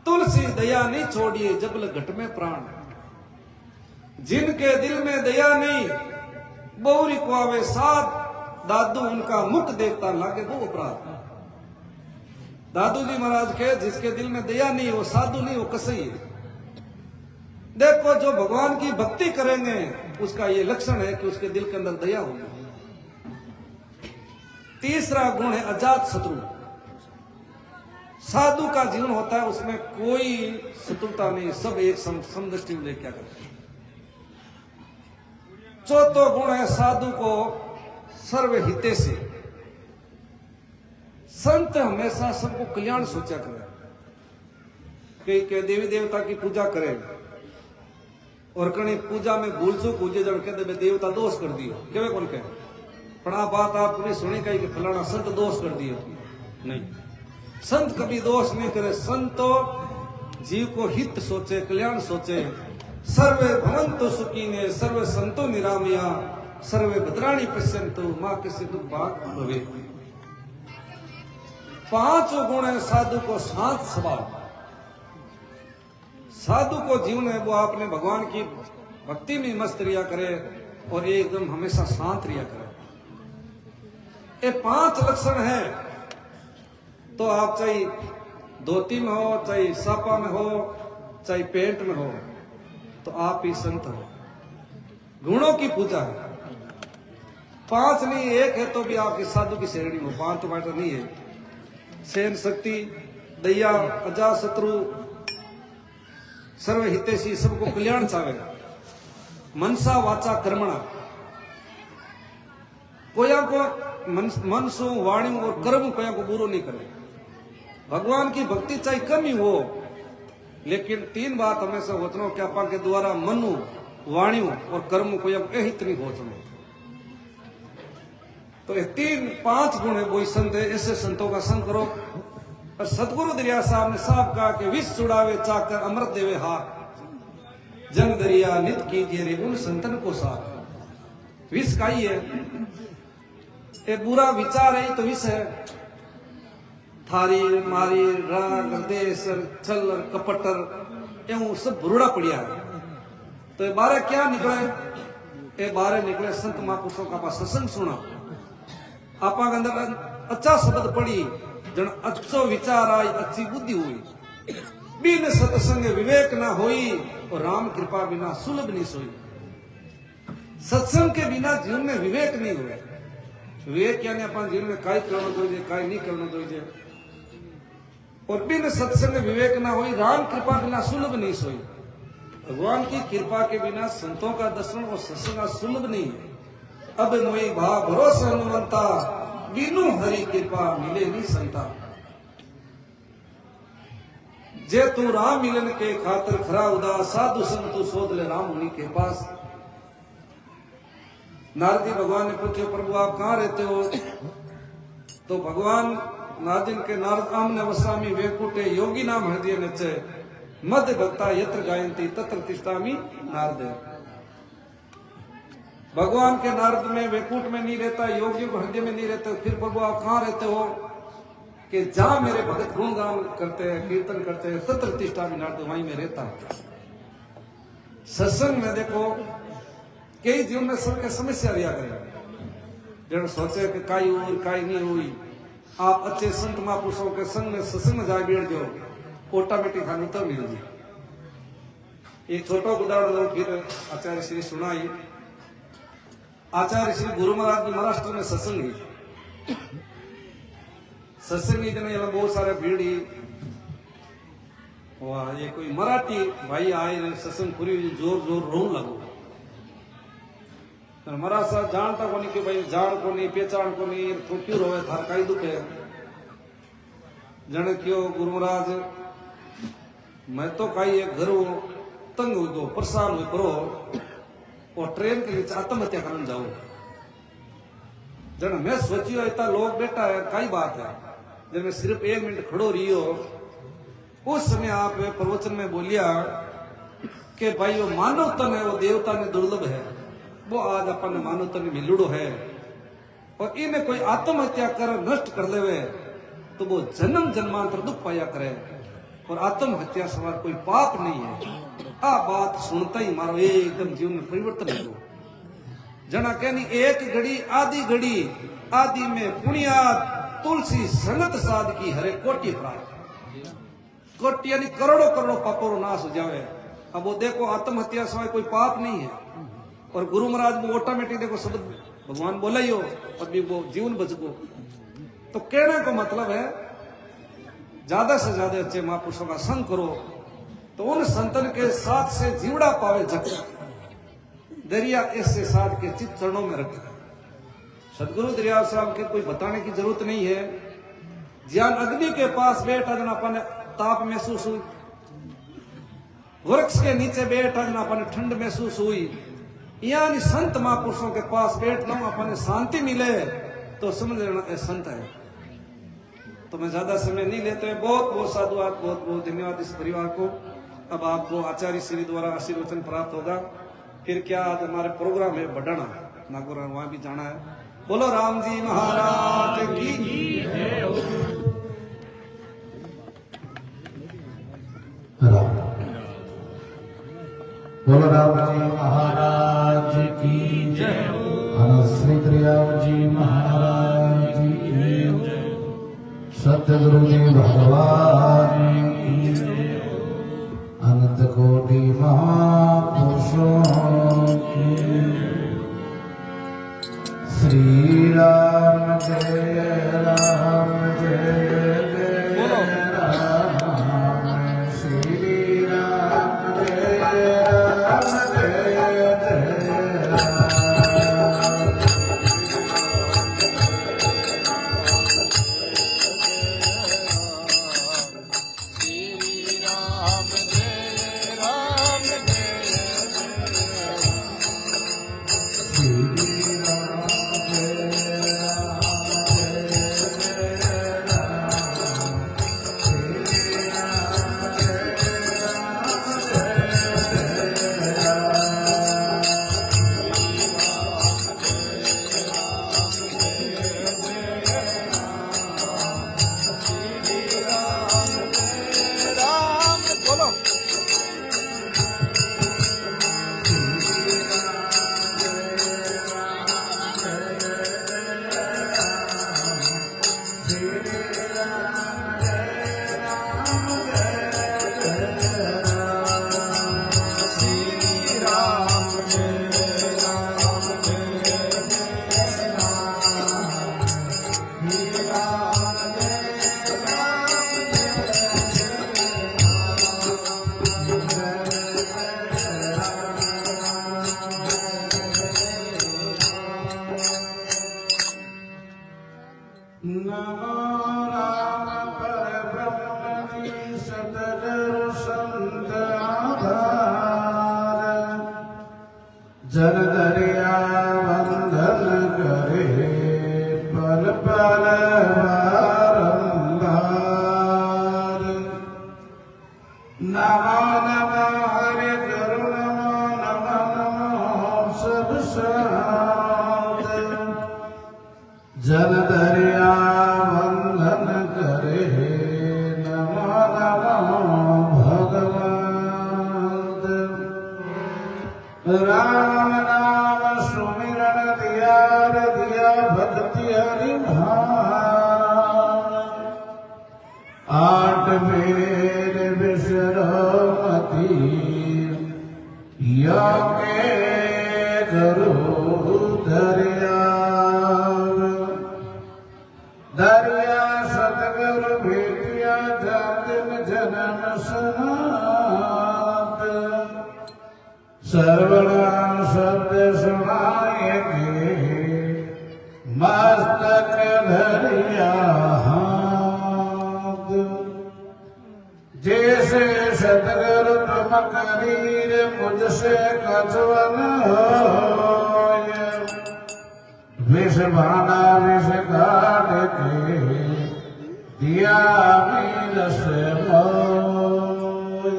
तुलसी दया नहीं छोड़िए, जबल घट में प्राण। जिनके दिल में दया नहीं, बहुरी को आवे साथ। दादू उनका मुख देखता लागे वो अपराध। दादू जी महाराज के जिसके दिल में दया नहीं, वो साधु नहीं, वो कसई है। देखो जो भगवान की भक्ति करेंगे उसका ये लक्षण है कि उसके दिल के अंदर दया होगी। तीसरा गुण है अजात शत्रु। साधु का जीवन होता है, उसमें कोई शत्रुता नहीं, सब एक समदृष्टि में क्या करते हैं। चौथा गुण है साधु को सर्वहितैषी। संत हमेशा सबको कल्याण सोचा करे। के देवी देवता की पूजा करे और कहीं पूजा में भूल चूक हो जाए, कहते देवता दोष कर दियो, केवे कौन कहे। पर आ बात आपने सुनी कही कि फलाना संत दोष कर दियो। नहीं, संत कभी दोष नहीं करे। संत तो जीव को हित सोचे, कल्याण सोचे। सर्वे भवन्तु सुखिने सर्वे संतो निरामया सर्वे भद्राणि पश्यन्तु मां किसी दुख भाग भवे। पांचों गुण है साधु को शांत स्वभाव। साधु को जीवन है वो आपने भगवान की भक्ति में मस्त रिया करे और एकदम हमेशा शांत रिया करे। ये 5 लक्षण है तो आप चाहे धोती में हो, चाहे सापा में हो, चाहे पेंट में हो, तो आप ही संत हो। गुणों की पूजा है। 5 नहीं, 1 है तो भी आपकी साधु की श्रेणी हो। 5 तो मैटर नहीं है। सहन शक्ति, दया, अजात शत्रु, सर्वहितैषी, सबको कल्याण चाहे। मनसा वाचा कर्मणा, कोया को मन सो वाणी और कर्म कोया को बुरो नहीं करे। भगवान की भक्ति चाहे कम ही हो, लेकिन 3 बात हमेशा वचनों क्या पा के द्वारा मनु वाणी और कर्म को हित नहीं हो। तो ये 3-5 गुण है वही संत है। ऐसे संतों का संग करो। और सतगुरु दरिया साहब ने साफ कहा कि विष छुड़ावे चाकर अमृत देवे हाथ, जंग दरिया नित कीजिए रे उन संतन को साथ। विष का ही है, ये बुरा विचार है तो विष है। थारी मारी राग देश छल कपटर एवं सब बुरुड़ा पड़िया है। तो ये बारे क्या निकले? ये बारे निकले संत महापुरुषों का पास सत्संग सुना, आपा के अंदर अच्छा शब्द पड़ी, जन अच्छो विचार आई, अच्छी बुद्धि हुई। बिन सत्संग विवेक ना होई और राम कृपा बिना सुलभ नहीं सोई। सत्संग के बिना जीवन में विवेक नहीं हुए। विवेक यानी अपन जीवन में काई करना दोजे, काई नहीं करना दोजे। और बिन सत्संग विवेक ना होई, राम कृपा बिना सुलभ नहीं सोई। भगवान की कृपा के बिना संतों का दर्शन और सत्संग सुलभ नहीं है। अब मोई भा भरोसा हनुमंता, बिनु हरि कृपा मिले नहीं संता। जे तू राम मिलन के खातिर खरा उदास, साधु संतु शोध ले राम उन्हीं के पास। नारद जी भगवान ने पूछे प्रभु आप कहाँ रहते हो? तो भगवान नारदिन के नारद आमने वसामी वेकुटे योगी नाम हृदय नचे, मध्य भक्ता यत्र गायंती तत्र तिष्ठामि नारद। भगवान के नारद में वेकुट में नहीं रहता, योगियों को हृदय में नहीं रहते। फिर प्रभु आप कहाँ रहते हो? कि जहां मेरे भगत गुणगान करते हैं, कीर्तन करते हैं, तत्र तिष्ठामि नारद, वहीं में रहता है। सत्संग में देखो कई जीवन में सबके समस्या दिया करेगा। जब सोचे कि काई हुई काई नहीं हुई, आप अच्छे संत महापुरुषों के संग में सत्संग में जाए बैठ जाओ, ऑटोमेटिक खाने तो मिल जाए। एक छोटा उदाहरण दो, फिर आचार्य श्री सुनाई। आचार्य श्री गुरु महाराज जी महाराष्ट्र में सत्संगी जन बहुत सारे भीड़ी। वाह, ये कोई मराठी भाई आए सत्संग पूरी जोर जोर रोन लगो। महाराज साहब जानता को नहीं कि भाई जान को नहीं पहचान को नहीं, तो क्यों रोए थार काई दुख है? जन क्यों गुरु महाराज मैं तो काई एक घर हो तंग हो दो परेशान हो करो और ट्रेन के लिए आत्महत्या करने जाओ। जन मैं सोचियो इतना लोग बैठा है, कई बात है। जब मैं सिर्फ 1 मिनट खड़ो रही हो, उस समय आप प्रवचन में बोलिया कि भाई वो मानव तन है, वो देवता ने दुर्लभ है, वो आज अपन मानव तन मिलड़ो है। और इन्हें कोई आत्महत्या कर नष्ट कर लेवे तो वो जन्म जन्मांतर दुख पाया करे, और आत्महत्या सवार कोई पाप नहीं है। आ बात सुनता ही मारो एकदम जीवन में परिवर्तन हो। जना कहनी एक घड़ी आदि में पुण्यात तुलसी संगत साध की हरे कोटि प्राप्त, कोटि यानी करोड़ों करोड़ों पापों का नाश हो जावे। अब वो देखो आत्महत्या सवाय कोई पाप नहीं है, और गुरु महाराज वो ऑटोमेटिक देखो शब्द भगवान बोला ही हो और भी वो जीवन बच गो। तो कहने को मतलब है ज्यादा से ज्यादा अच्छे महापुरुषों का संग करो, तो उन संतन के साथ से जीवड़ा पावे जग, दरिया ऐसे साथ के चित चरणों में रखे। सदगुरु दरियाव साहब के कोई बताने की जरूरत नहीं है। ज्ञान अग्नि के पास बैठा जन अपन ताप महसूस हुई, वृक्ष के नीचे बैठा जन अपन ठंड महसूस हुई, यानी संत महापुरुषों के पास बैठना अपन शांति मिले तो समझ लेना संत है। तो मैं ज्यादा समय नहीं लेते हैं। बहुत बहुत साधुवाद, बहुत बहुत धन्यवाद इस परिवार को। अब आपको आचार्य श्री द्वारा आशीर्वचन प्राप्त होगा। फिर क्या आज हमारे प्रोग्राम है बढ़ाना नागौर, वहां भी जाना है। बोलो राम जी महाराज की जय। बोलो राम जी महाराज की जय। श्री दरियाव जी महाराज की जय। सतगुरुदेव भगवान की जय। अनंत कोटि महापुरुषों की श्री राम जय राम जय जय राम, श्री राम जय राम जय जय राम। जन दरिया वंदन करे पल पल बारंबार। नमो नमो हरि गुरु नमो नमो नमो सब शांत। जन दरिया वंदन करे नमो नमो भगवान। राम नाम सुमिरन दिया भक्ति हरि भान। आठ बेर विश्रमति योगे गुरु दरियाव। दरिया सतगुरु भेटिया जातिन जन्म सनात। सर्वनाम शब्द सुनाएंगे मस्तक धरिया हाथ। जैसे सतगुरु तुम करीर मुझसे कछवन होय। विष भाना विष काट के दिया मीरस मोय।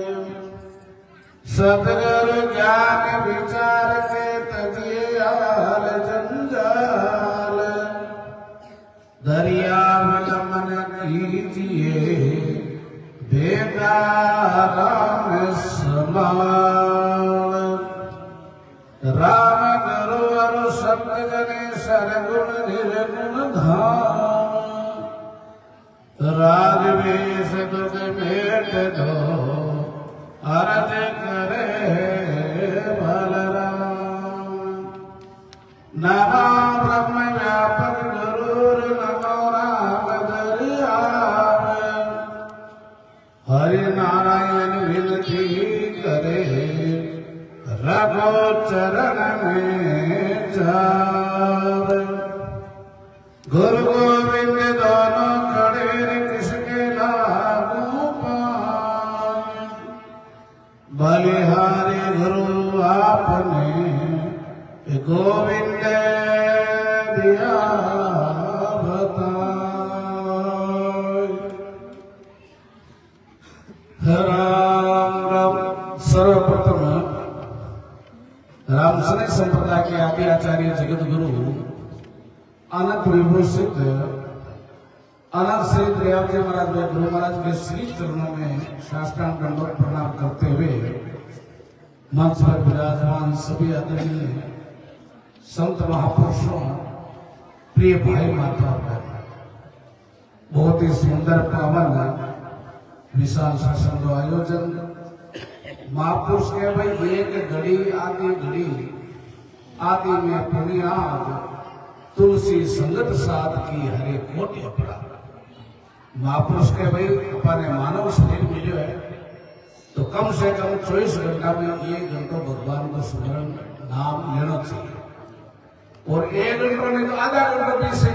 सतगुरु ज्ञान विचार के तजिए हाल जंजाल। सरगुण निर्गुण धाम राजवेश तुझ भेट दो अरज करे बलराम नमो ब्रह्म व्यापक गुरुर नमो राम दरियाव हरि नारायण विनती करे रघु चरण में जावे गुरु गोविंद दोनों खड़े किसके लागू पाए बलिहारी गुरु आपने गोविंद दिया बताए राम राम सर्वप्रथम रामसने संप्रदाय के आदि आचार्य जगत गुरु अनंत विभूषित अनंत श्री दयाल जी महाराज व गुरु महाराज के श्री चरणों में साष्टांग दंडवत प्रणाम करते हुए मंच पर विराजमान सभी आदरणीय संत महापुरुषों प्रिय भाई माता बहन बहुत ही सुंदर पावन विशाल सत्संग आयोजन महापुरुष के भाई एक घड़ी आदि में पुनियाद तुलसी संगत साध की हरे कोटि अपरा महापुरुष के भाई अपने मानव शरीर मिले है तो कम से कम 24 घंटा में 1 घंटा भगवान को सुमरण नाम लेना चाहिए और 1 घंटा नहीं तो आधा घंटा भी से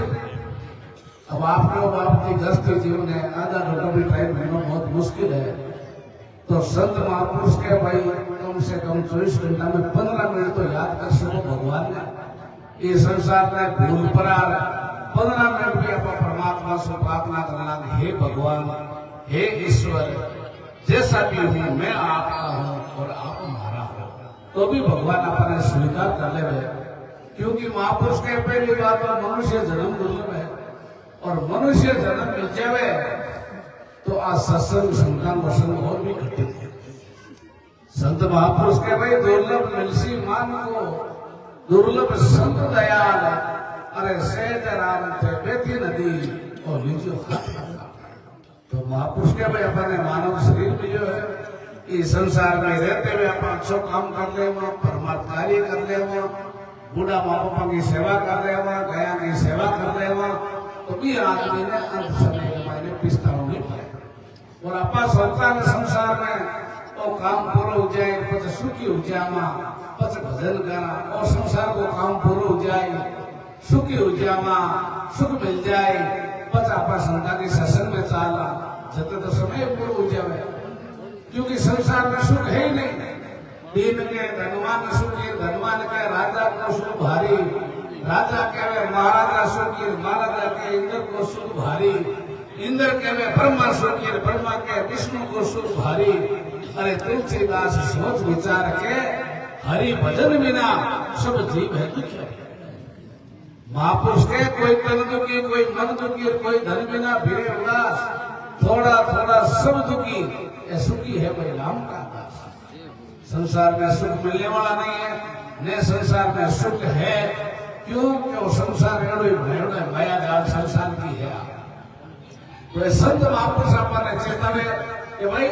अब आपकी गृहस्थी जीवन है आधा घंटा भी टाइम लेना बहुत मुश्किल है तो संत महापुरुष के भाई कम से कम 24 घंटा में 15 मिनट तो याद कर सको भगवान ने ये संसार में भूल परार 15 मिनट भी आप परमात्मा से प्रार्थना करना हे भगवान हे ईश्वर जैसा भी हूँ मैं आपका हूँ और आप हमारा हो तो भी भगवान अपने स्वीकार कर ले क्योंकि महापुरुष के पहली बात मनुष्य जन्म दुर्लभ है और मनुष्य जन्म मिल जावे तो आज सत्संग संतान वसन और भी घटित है संत महापुरुष के भाई दुर्लभ मिलसी मान को दुर्लभ संत दयाल अरे सहज राम थे बेती नदी और लीजिए तो महापुरुष के भाई अपने मानव शरीर में जो है इस संसार में रहते हुए अपन अच्छो काम कर ले परमात्मा कार्य कर ले बूढ़ा माँ बापा की सेवा कर ले गया की सेवा कर ले तो भी आदमी ने अंत समय के मायने पिस्ताओं नहीं पाए और अपा सोचता है संसार में तो काम पूरा हो जाए पच सुखी हो जाए पच भजन करा और संसार को काम पूरा हो जाए सुखी हो जाए सुख मिल जाए पच आपा संता के सत्संग में चाला जब तो समय पूरा हो जाए क्योंकि संसार में सुख है ही नहीं दीन के धनवान सुख धनवान के राजा को सुख भारी राजा के महाराजा सुख महाराजा के इंद्र को सुख भारी इंद्र के ब्रह्मा सुख ब्रह्मा के विष्णु को सुख भारी अरे तुलसीदास सोच विचार के हरि भजन बिना सब जीव है दुखी महापुरुष के कोई तन दुखी कोई मन दुखी कोई धन बिना फिरे उदास थोड़ा थोड़ा सब दुखी ये सुखी है भाई राम का दास संसार में सुख मिलने वाला नहीं है न संसार में सुख है क्यों संसार माया जाल संसार की है तो संत महापुरुष अपने चेतावे कि भाई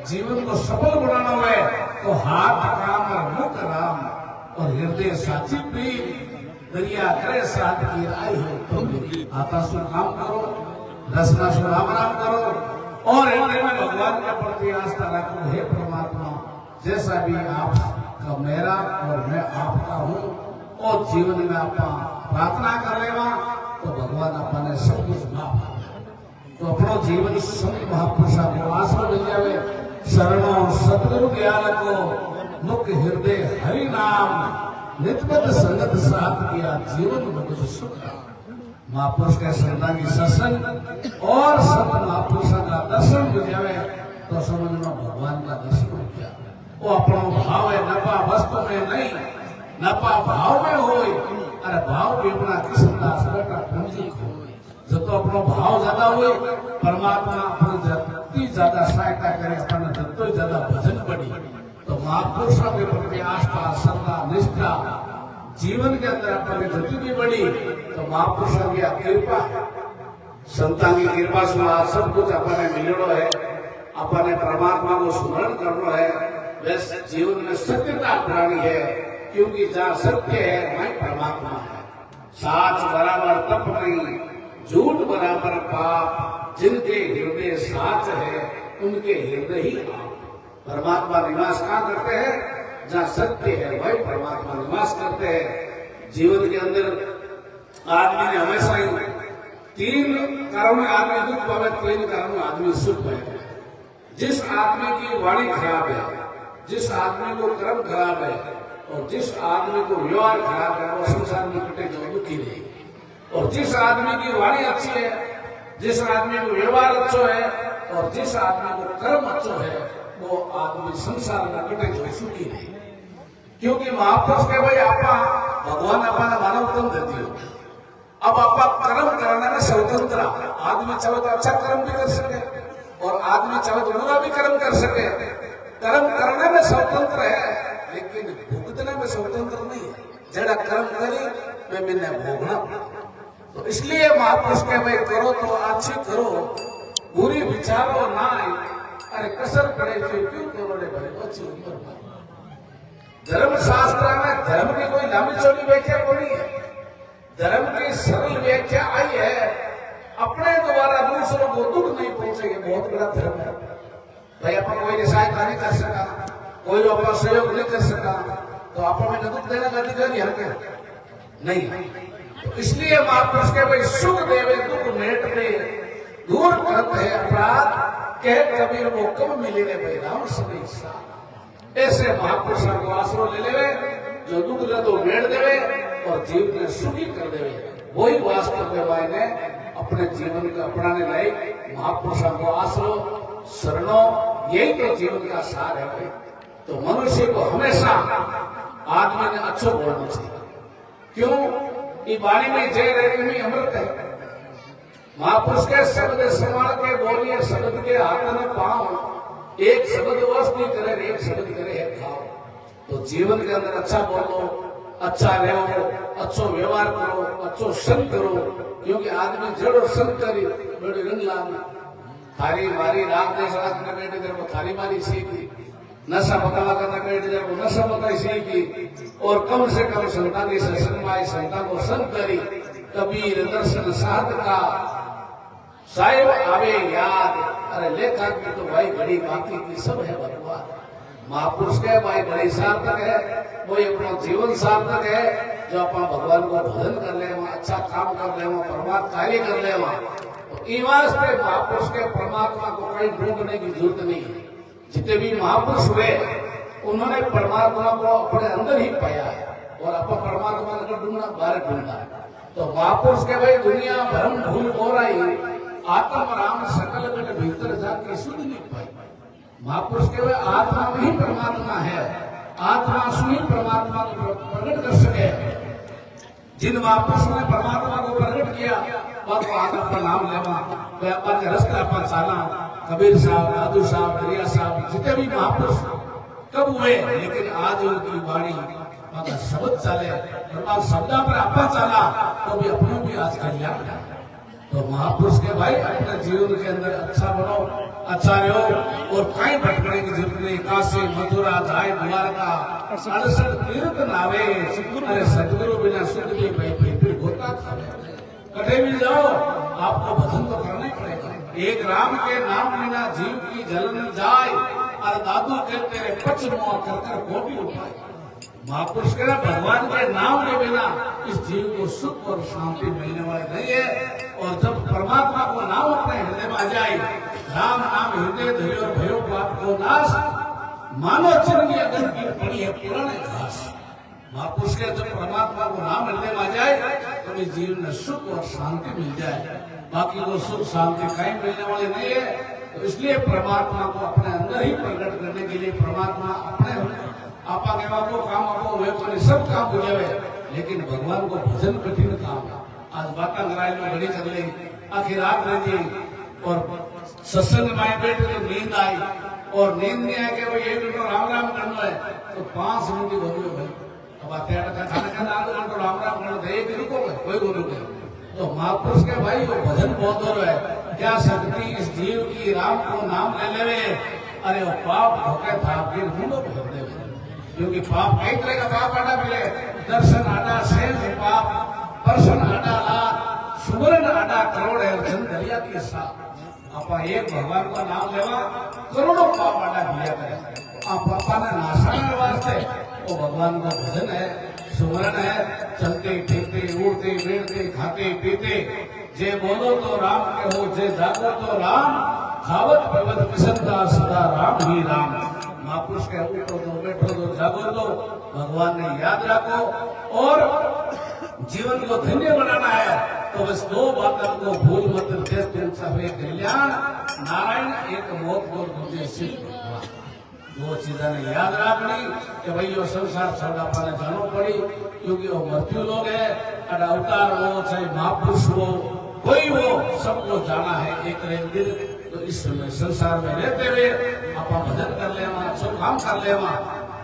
जीवन को सफल बनाना है तो हाथ काम और मुख राम और हृदय साची प्रीत दरिया करे साथ की आई हो तो आता सु काम करो रसना सु राम राम करो और हृदय में भगवान के प्रति आस्था रखो हे परमात्मा जैसा भी आपका मेरा और मैं आपका हूँ और जीवन में आप प्रार्थना कर लेवा तो भगवान अपने सब कुछ माफ तो अपनो जीवन संत महापुरुष को आश्रय मिल जावे शरणों सतगुरु दयाल को मुख्य हृदय हरि नाम नित्यबद्ध संगत साथ किया जीवन में सुख महापुरुष के संतान की सत्संग और संत महापुरुषों का दर्शन मिल जावे तो समझना भगवान का दर्शन हो गया वो अपना भाव है नपा वस्तु में नहीं नपा भाव में हो अरे भाव भी अपना किस दास बेटा पूंजी हो जब तो अपना भाव ज्यादा हुए परमात्मा अपने जितनी ज्यादा सहायता करे अपने जितनी ज्यादा भजन बढ़ी तो महापुरुषों के प्रति आस्था श्रद्धा निष्ठा जीवन के अंदर अपने जितनी बड़ी तो महापुरुषों की कृपा है, संतान की कृपा से आज सब कुछ अपने मिलनो है, अपने परमात्मा को स्मरण करना है। वैसे जीवन में सत्यता अपनानी है, क्योंकि जहाँ सत्य है वहीं परमात्मा है। साच बराबर तप नहीं, झूठ बराबर पाप, जिनके हृदय साच है उनके हृदय ही आप। परमात्मा निवास कहाँ करते हैं? जहाँ सत्य है वही परमात्मा निवास करते हैं। जीवन के अंदर आदमी ने हमेशा ही 3 कारणों में आदमी दुख पावे, 3 कारणों में आदमी सुख पाए। जिस आदमी की वाणी खराब है, जिस आदमी को कर्म खराब है और जिस आदमी को व्यवहार खराब है वो संसार में कटे जो दुखी नहीं। और जिस आदमी की वाणी अच्छी है, जिस आदमी को व्यवहार अच्छा है और जिस आदमी को कर्म अच्छा है वो आदमी संसार में कटे जो सुखी नहीं। क्योंकि महापुरुष के भाई आपा भगवान अपना मानव देती हो। अब आप कर्म करने में स्वतंत्र, आदमी चाहे तो अच्छा कर्म भी कर सके और आदमी चाहे तो बुरा भी कर्म कर सके। कर्म करने में स्वतंत्र है लेकिन भुगतने में स्वतंत्र नहीं है। जड़ा कर्म करी वे मैंने भोगना। तो इसलिए महापुरुष के भाई करो तो अच्छी करो, बुरी विचारो ना। अरे कसर पड़े क्यों करो रे भाई, अच्छी उम्र। धर्म शास्त्र में धर्म की कोई लंबी चौड़ी व्याख्या को नहीं है। धर्म की सरल व्याख्या आई है, अपने द्वारा दूसरों को दुख नहीं पहुंचेगी, बहुत बड़ा धर्म है भाई। आप कोई ने सहायता नहीं कर सका, कोई अपना सहयोग नहीं कर सका, तो आप हमें दुख देने का अधिकारी है क्या? नहीं। तो इसलिए महापुरुष के भाई सुख देवे दुख मेट दे, दूर करते है अपराध, कह कबीर वो कब मिले रे भाई राम समीक्षा। ऐसे महापुरुषों को आश्रय ले लेवे जो दुख दे तो मेट देवे और जीवन में सुखी कर देवे। वही वास्तव में भाई ने अपने जीवन को अपनाने लायक महापुरुषों को आश्रय शरणों, यही तो जीवन का सार है भाई। तो मनुष्य को हमेशा आदमी ने अच्छो बोलना चाहिए। क्यों? ये वाणी में जय रहने में अमृत है। महापुरुष के शब्द संभाल के बोलिए, शब्द के हाथ में पाओ, एक शब्द वस्तु करे, एक शब्द करे है खाओ। तो जीवन के अंदर अच्छा बोलो, अच्छा रहो, अच्छो व्यवहार करो, अच्छो संग करो। क्योंकि आदमी जड़ो संग करी बड़ी रंग लागी। थारी मारी राग देश रखने बैठे जब वो थारी मारी सीखी, नशा पकावा करना बैठे जब वो नशा पकाई सीखी। और कम से कम संतान की सत्संग में संतान को संग करी। कबीर दर्शन साध का साहिब आवे याद। अरे लेखा की तो भाई बड़ी बाकी की सब है भगवान। महापुरुष के भाई बड़ी सार्थक है, वो अपना जीवन सार्थक है जो अपना भगवान को भजन कर ले, अच्छा काम कर ले, परमात्मा कार्य कर ले। तो इवास पे महापुरुष के परमात्मा को कहीं ढूंढने की जरूरत नहीं है। जितने भी महापुरुष हुए उन्होंने परमात्मा को अपने अंदर ही पाया है और अपना परमात्मा को ढूंढना बाहर ढूंढा है। तो महापुरुष के भाई दुनिया भ्रम भूल हो रही, आत्म राम सकल गट भीतर जाके शुद्ध नहीं पाई। महापुरुष के भाई आत्मा में ही परमात्मा है, आत्मा सुनी परमात्मा को प्रकट कर सके। जिन महापुरुषों ने परमात्मा को प्रकट किया वह अपना नाम लेवा, व्यापार के रस्ते अपना चाला। कबीर साहब, दादू साहब, दरिया साहब, जितने भी महापुरुष कब हुए, लेकिन आज उनकी वाणी अगर शब्द चले, शब्दा पर अपना चला तो भी अपने भी आज कल्याण है। तो महापुरुष के भाई अपने जीवन के अंदर अच्छा बनो, अच्छा रहो और कहीं भटकने की जरूरत नहीं। काशी मथुरा जाए द्वारका 68 तीर्थ नावे, अरे सदगुरु बिना सुख नहीं भाई फिर होता खावे। कटे भी जाओ आपको भजन तो करना ही पड़ेगा। एक राम के नाम बिना जीव की जलन जाए, और दादू कहते हैं पच मुआ कर कोटि उठाए। महापुरुष कहना भगवान के नाम के बिना इस जीव को सुख और शांति मिलने वाली नहीं है। और जब परमात्मा को नाम अपने हृदय में आ जाए, राम नाम हृदय धैर्य भयो पाप को नाश, मानो चरण की अगर की पड़ी है पुराने घास। महापुरुष के जब परमात्मा को नाम हृदय में आ जाए तो इस जीवन में सुख और शांति मिल जाए। बाकी को सुख शांति कहीं मिलने वाले नहीं है। तो इसलिए परमात्मा को अपने अंदर ही प्रकट करने के लिए परमात्मा अपने आपा के बापो काम आपो हुए तो सब काम बुझे हुए, लेकिन भगवान को भजन कठिन काम है। आज बातें कराए में बड़ी कर ली, आखिर रात रह गई और सत्संग में बैठे तो नींद आई और नींद नहीं आया कि भाई 1 मिनट राम राम करना है तो 5 मिनट हो गए भाई। अब आते हैं खाने का नाम तो राम राम बोल दे कि रुको कोई को रुके तो महापुरुष के भाई वो भजन बहुत हो रहा है क्या शक्ति इस जीव की राम को नाम ले लेवे अरे वो पाप होके था फिर मुंडो पे होते क्योंकि पाप कई तरह का पाप आटा मिले दर्शन आटा सेंस पाप पर्सन आटा ला सुवर्ण आटा करोड़ है जन दरिया के साथ आप एक भगवान का नाम लेवा करोड़ों पाप आटा दिया करे आप पापा ने नाशाने वास्ते वो भगवान का भजन है सुमरण है चलते फिरते उड़ते बैठते खाते पीते जे बोलो तो राम के हो जे जागो तो राम खावत पीवत पिसंता सदा राम ही राम महापुरुष के उठो तो बैठो तो जागो तो भगवान ने याद रखो और जीवन को धन्य बनाना है तो बस दो बातों को भूल मत दे तुम सभी कल्याण नारायण एक मौत को दूसरे सिद्ध वो चीजा ने याद रखनी कि भाई यो संसार छोड़ा पाने जानो पड़ी क्योंकि वो मृत्यु लोग है और अवतार हो चाहे महापुरुष हो कोई वो सबको जाना है एक दिन तो इस समय संसार में रहते हुए आप भजन कर लेवा अच्छो काम कर लेवा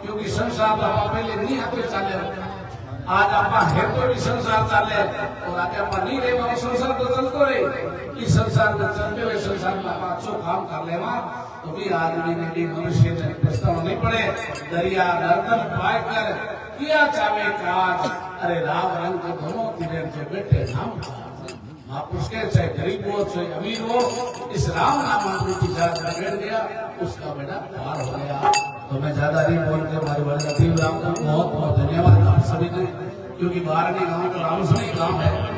क्योंकि संसार आप पहले नहीं हाथे चाले आज आप है तो भी संसार चाले और आगे आप नहीं रहे संसार तो चलते रहे इस संसार में चलते हुए संसार में आप अच्छो काम कर लेवा तो भी आदमी ने भी मनुष्य ने प्रस्ताव नहीं पड़े दरिया नर्तन पाए कर किया चावे काज अरे राम रंग को दोनों तीरे जो बेटे नाम महापुरुष के चाहे गरीब हो चाहे अमीर हो इस राम नाम की जात में बैठ गया उसका बेटा पार हो गया तो मैं ज्यादा नहीं बोल के हमारे बड़े अतीब राम को बहुत बहुत धन्यवाद आप सभी ने क्योंकि बाहर नहीं गाँव तो राम से नहीं काम है